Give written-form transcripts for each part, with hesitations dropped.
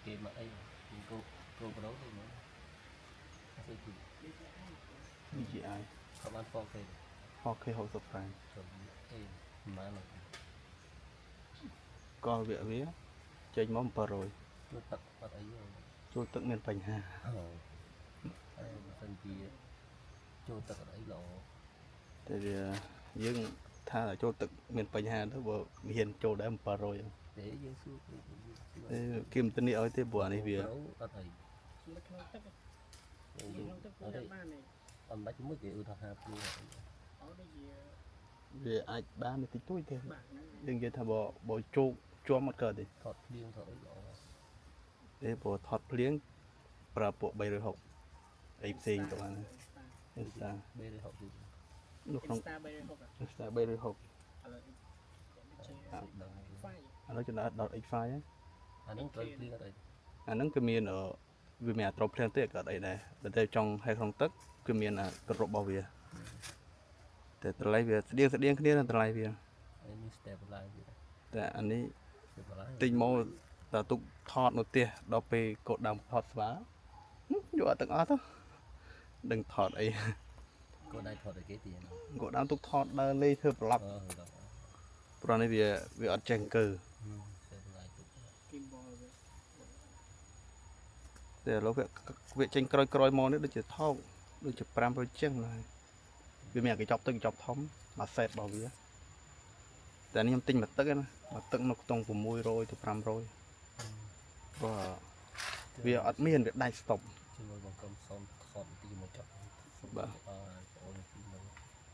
គេមកអីគោប្រូទេមកអត់ស្អី DJI ក៏បាន 4K 4K 60 frame ចូលអីម៉ាន ក៏វាចេញមក700ចូលទឹកអត់អីទេ ចូលទឹកមានបញ្ហា ហើយបើសិនជាចូលទឹកអត់អីល្អ តែវាយើងថាចូលទឹកមានបញ្ហាទៅបើមានចូលដែរ700 ទេយើងសួរគេ គេមិនទាន់ឲ្យទេព្រោះអានេះវា អត់អី នៅក្នុងទឹក យើងអត់បានទេអត់បាច់ជាមួយគេថា50ព្រួអត់ដូចជា វាអាចបានតិចតួចទេយើងនិយាយថាបើជោគជាប់អត់កើតទេ ថតភ្លៀងថតអីល្អ ទេព្រោះថតភ្លៀងប្រើពួក360អីផ្សេងទៅហ្នឹង Insta 360 នៅក្នុង Insta 360 Insta 360 ឥឡូវ ឥឡូវចំណាត់ដល់ X5 ហ្នឹង អាហ្នឹងត្រូវភ្លៀងអត់អី អាហ្នឹងគឺមានវាមានត្រប់ភ្លៀងទេក៏អត់អីដែរបើតែចង់ឲ្យក្នុងទឹកគឺមានកម្រិតរបស់វាតែតម្លៃវាស្តៀងគ្នានឹងតម្លៃវា ហើយនេះ stabilize វា តែអានេះ stabilize ទិញមកតែទុកថតនៅផ្ទះដល់ពេលកូនដើមថតស្វាយកអត់ទាំងអស់ទៅដឹងថតអី ក៏ដៃថតឲ្យគេទៀត កូនដើមទុកថតដើរលេងធ្វើប្រឡប់ព្រោះនេះវាអត់ចេះអង្គើ stabilize ទុក gimbal តែឥឡូវវាចេញក្រោយមកនេះដូចជាថោកដូចជា500ចឹងហើយវាមានកញ្ចប់ទឹកកញ្ចប់ធំមួយសេតរបស់វាតែនេះខ្ញុំទិញមួយទឹកណាមួយទឹកនៅខ្ទង់600ទៅ500ព្រោះវាអត់មានវាដាច់ស្តុប ជាមួយបងក្រុមសុំថតទីមកចាប់បាទអូនទីមក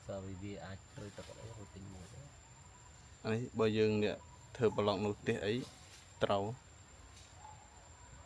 សាវីវាអាចធ្វើទឹកអីទៅទិញមួយ អានេះបើយើងនេះធ្វើប្លុកនៅផ្ទះអីត្រូវ